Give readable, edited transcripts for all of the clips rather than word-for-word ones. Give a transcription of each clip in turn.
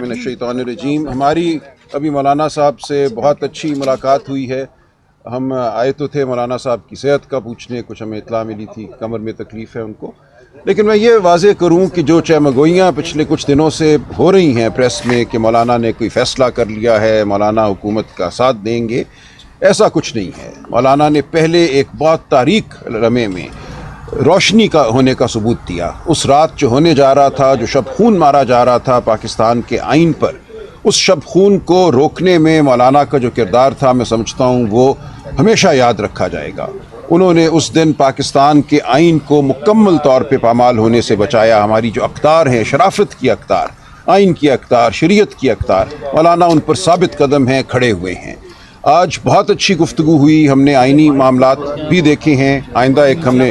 मिनश्शैतानिर्रजीम। हमारी अभी मौलाना साहब से बहुत अच्छी मुलाकात हुई है। हम आए तो थे मौलाना साहब की सेहत का पूछने, कुछ हमें इत्तला मिली थी कमर में तकलीफ़ है उनको, लेकिन मैं ये वाज़े करूं कि जो चहमगोइयाँ पिछले कुछ दिनों से हो रही हैं प्रेस में कि मौलाना ने कोई फ़ैसला कर लिया है, मौलाना हुकूमत का साथ देंगे, ऐसा कुछ नहीं है। मौलाना ने पहले एक बहुत तारीक लम्हे में रोशनी का होने का सबूत दिया। उस रात जो होने जा रहा था, जो शब खून मारा जा रहा था पाकिस्तान के आइन पर, उस शब खून को रोकने में मौलाना का जो किरदार था, मैं समझता हूँ वो हमेशा याद रखा जाएगा। उन्होंने उस दिन पाकिस्तान के आइन को मुकम्मल तौर पे पामाल होने से बचाया। हमारी जो अख्तार हैं, शराफत की अख्तार, आइन की अख्तार, शरीयत की अख्तार, मौलाना उन पर साबित कदम हैं, खड़े हुए हैं। आज बहुत अच्छी गुफ्तगू हुई, हमने आइनी मामलात भी देखे हैं। आइंदा एक हमने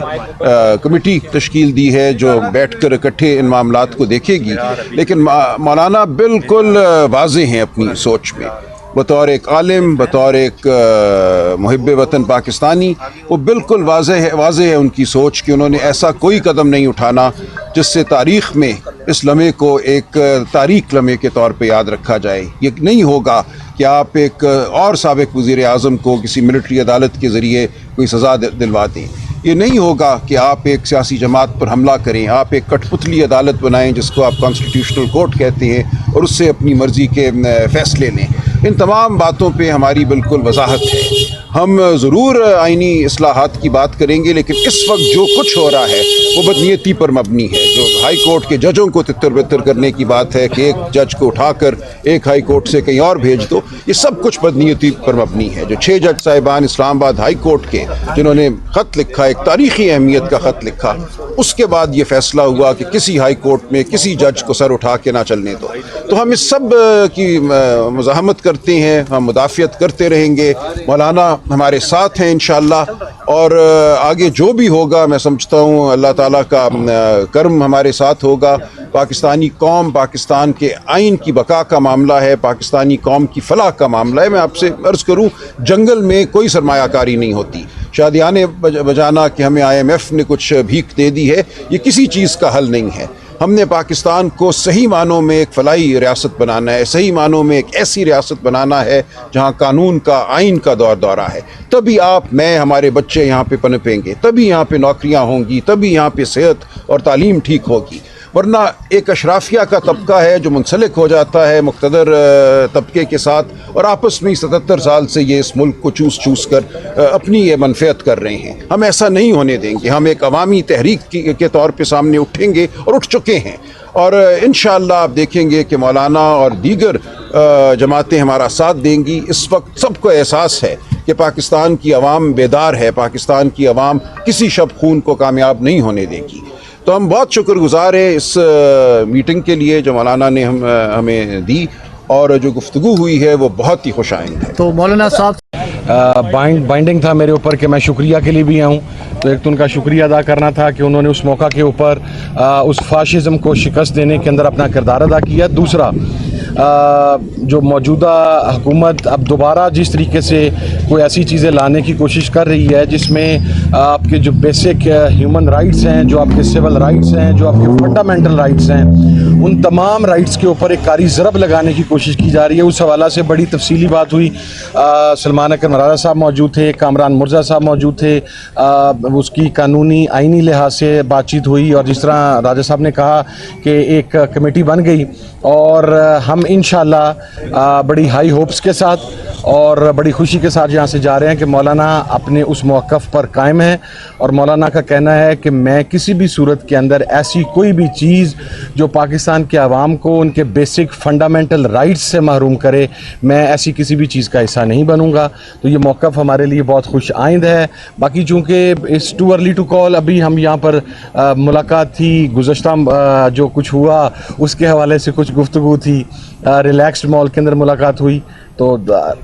कमेटी तश्कील दी है जो बैठकर इकट्ठे इन मामलात को देखेगी, लेकिन मौलाना बिल्कुल वाज़े हैं अपनी सोच में। बतौर एक आलिम, बतौर एक मुहिब्ब वतन पाकिस्तानी, वो बिल्कुल वाज़े है उनकी सोच कि उन्होंने ऐसा कोई कदम नहीं उठाना जिससे तारीख़ में इस लम्हे को एक तारीख लम्हे के तौर पे याद रखा जाए। ये नहीं होगा कि आप एक और साबिक़ वज़ीर आज़म को किसी मिलिट्री अदालत के ज़रिए कोई सज़ा दिलवा दें। ये नहीं होगा कि आप एक सियासी जमात पर हमला करें, आप एक कठपुतली अदालत बनाएं जिसको आप कॉन्स्टिट्यूशनल कोर्ट कहते हैं और उससे अपनी मर्ज़ी के फ़ैसले लें। इन तमाम बातों पे हमारी बिल्कुल वजाहत है। हम ज़रूर आइनी इस्लाहात की बात करेंगे, लेकिन इस वक्त जो कुछ हो रहा है वो बदनीयती पर मबनी है। जो हाई कोर्ट के जजों को तितर बितर करने की बात है कि एक जज को उठाकर एक हाई कोर्ट से कहीं और भेज दो, ये सब कुछ बदनीयती पर मबनी है। जो 6 जज साहिबान इस्लामाबाद हाई कोर्ट के जिन्होंने ख़त लिखा, एक तारीख़ी अहमियत का ख़त लिखा, उसके बाद ये फ़ैसला हुआ कि किसी हाई कोर्ट में किसी जज को सर उठा के ना चलने दो। तो हम इस सब की मुज़ाहमत करते हैं, हम मुदाफ़ियत करते रहेंगे। मौलाना हमारे साथ हैं इंशाअल्लाह, और आगे जो भी होगा मैं समझता हूँ अल्लाह ताला का करम हमारे साथ होगा। पाकिस्तानी कौम, पाकिस्तान के आइन की बका का मामला है, पाकिस्तानी कौम की फलाह का मामला है। मैं आपसे अर्ज़ करूँ, जंगल में कोई सरमायाकारी नहीं होती। शादियाने बजाना कि हमें IMF ने कुछ भीख दे दी है, ये किसी चीज़ का हल नहीं है। हमने पाकिस्तान को सही मानों में एक फलाही रियासत बनाना है, सही मानों में एक ऐसी रियासत बनाना है जहाँ कानून का, आइन का दौर दौरा है। तभी आप, मैं, हमारे बच्चे यहाँ पे पनपेंगे, तभी यहाँ पे नौकरियाँ होंगी, तभी यहाँ पे सेहत और तालीम ठीक होगी। वरना एक अशराफिया का तबका है जो मुंसलिक हो जाता है मुक़्तदर तबके के साथ, और आपस में 77 साल से ये इस मुल्क को चूस कर अपनी ये मनफियत कर रहे हैं। हम ऐसा नहीं होने देंगे। हम एक अवामी तहरीक के तौर पे सामने उठेंगे और उठ चुके हैं, और इंशाअल्लाह आप देखेंगे कि मौलाना और दीगर जमातें हमारा साथ देंगी। इस वक्त सबको एहसास है कि पाकिस्तान की अवाम बेदार है, पाकिस्तान की अवाम किसी शब खून को कामयाब नहीं होने देगी। तो हम बहुत शुक्रगुज़ार हैं इस मीटिंग के लिए जो मौलाना ने हमें दी, और जो गुफ्तगू हुई है वो बहुत ही खुश आइंद है। तो मौलाना साहब बाइंडिंग था मेरे ऊपर कि मैं शुक्रिया के लिए भी आऊँ, तो एक तो उनका शुक्रिया अदा करना था कि उन्होंने उस मौका के ऊपर उस फाशिज़म को शिकस्त देने के अंदर अपना किरदार अदा किया। दूसरा, जो मौजूदा हुकूमत अब दोबारा जिस तरीके से कोई ऐसी चीज़ें लाने की कोशिश कर रही है जिसमें आपके जो बेसिक ह्यूमन राइट्स हैं, जो आपके सिविल राइट्स हैं, जो आपके फंडामेंटल राइट्स हैं, उन तमाम राइट्स के ऊपर एक कारी ज़रब लगाने की कोशिश की जा रही है। उस हवाला से बड़ी तफसीली बात हुई। सलमान अकरम मरारा साहब मौजूद थे, कामरान मुर्जा साहब मौजूद थे, उसकी कानूनी आइनी लिहाज से बातचीत हुई, और जिस तरह राजा साहब ने कहा कि एक कमेटी बन गई, और हम इंशाअल्लाह बड़ी हाई होप्स के साथ और बड़ी खुशी के साथ यहाँ से जा रहे हैं कि मौलाना अपने उस मौक़िफ़ पर कायम है। और मौलाना का कहना है कि मैं किसी भी सूरत के अंदर ऐसी कोई भी चीज़ जो पाकिस्तान के अवाम को उनके बेसिक फंडामेंटल राइट्स से महरूम करे, मैं ऐसी किसी भी चीज़ का हिस्सा नहीं बनूँगा। तो ये मौक़िफ़ हमारे लिए बहुत खुश आइंद है। बाकी चूँकि it's too early to call, अभी हम यहाँ पर मुलाकात थी, गुज़श्ता जो कुछ हुआ उसके हवाले से कुछ गुफ्तगू थी, रिलैक्स्ड मॉल के अंदर मुलाकात हुई, تو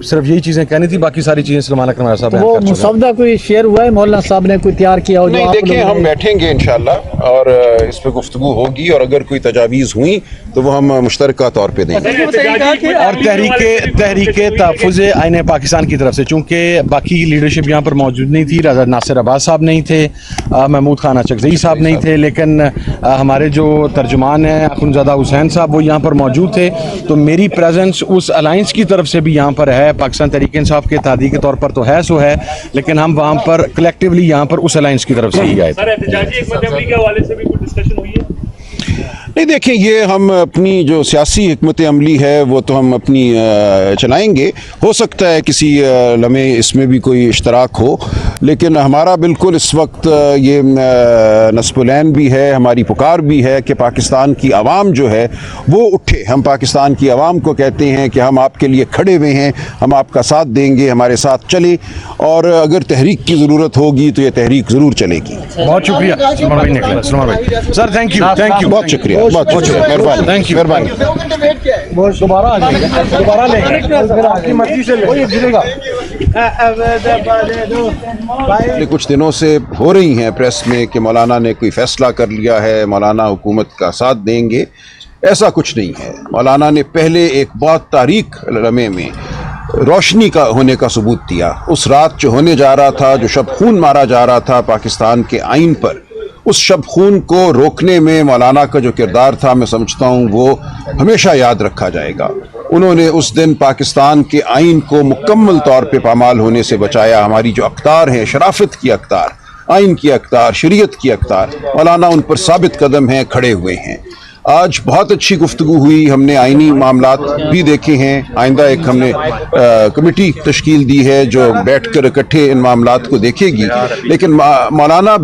صرف یہی چیزیں کہنی تھی, باقی ساری چیزیں سلمان اکرم صاحب بیان وہ کر چکے ہیں. مسودہ کوئی شیئر ہوا ہے مولانا صاحب نے کوئی تیار کیا ہو جو نہیں آپ دیکھیں, لوگوں ہم نے- بیٹھیں گے انشاءاللہ اور اس پہ گفتگو ہوگی, اور اگر کوئی تجاویز ہوئیں تو وہ ہم مشترکہ طور پہ دیں گے. اور تحریک تحفظ آئین پاکستان کی طرف سے, چونکہ باقی لیڈرشپ یہاں پر موجود نہیں تھی, رضا ناصر عباس صاحب نہیں تھے, محمود خان اچکزئی صاحب نہیں تھے, لیکن ہمارے جو ترجمان ہیں اخنزادہ حسین صاحب وہ یہاں پر موجود تھے, تو میری پریزنس اس الائنس کی طرف سے بھی یہاں پر ہے. پاکستان تحریک انصاف کے اتحادی کے طور پر تو ہے سو ہے, لیکن ہم وہاں پر کلیکٹیولی یہاں پر اس الائنس کی طرف سے ہی آئے تھے. سر احتجاجی حکمت عملی کے حوالے سے بھی کوئی ڈسکشن ہوئی ہے؟ نہیں دیکھیں, یہ ہم اپنی جو سیاسی حکمت عملی ہے وہ تو ہم اپنی چلائیں گے. ہو سکتا ہے کسی لمحے اس میں بھی کوئی اشتراک ہو, لیکن ہمارا بالکل اس وقت یہ نصب العین بھی ہے, ہماری پکار بھی ہے کہ پاکستان کی عوام جو ہے وہ اٹھے. ہم پاکستان کی عوام کو کہتے ہیں کہ ہم آپ کے لیے کھڑے ہوئے ہیں, ہم آپ کا ساتھ دیں گے, ہمارے ساتھ چلیں, اور اگر تحریک کی ضرورت ہوگی تو یہ تحریک ضرور چلے گی. بہت شکریہ سلمان بھائی نکلے. سلمان بھائی سر تھینک یو. بہت شکریہ, بہت شکریہ, مہربانی, Thank you. مہربانی. دوبارہ آ جائیں گے, دوبارہ لیں گے, پھر آپ کی مرضی سے لیں گا. پچھلے کچھ دنوں سے ہو رہی ہیں پریس میں کہ مولانا نے کوئی فیصلہ کر لیا ہے, مولانا حکومت کا ساتھ دیں گے. ایسا کچھ نہیں ہے. مولانا نے پہلے ایک بہت تاریک لمحے میں روشنی کا ہونے کا ثبوت دیا. اس رات جو ہونے جا رہا تھا, جو شب خون مارا جا رہا تھا پاکستان کے آئین پر, اس شب خون کو روکنے میں مولانا کا جو کردار تھا میں سمجھتا ہوں وہ ہمیشہ یاد رکھا جائے گا. انہوں نے اس دن پاکستان کے آئین کو مکمل طور پہ پامال ہونے سے بچایا. ہماری جو اقدار ہیں, شرافت کی اقدار, آئین کی اقدار, شریعت کی اقدار, مولانا ان پر ثابت قدم ہیں, کھڑے ہوئے ہیں. آج بہت اچھی گفتگو ہوئی, ہم نے آئینی معاملات بھی دیکھے ہیں. آئندہ ایک ہم نے کمیٹی تشکیل دی ہے جو بیٹھ کر اکٹھے ان معاملات کو دیکھے گی, لیکن مولانا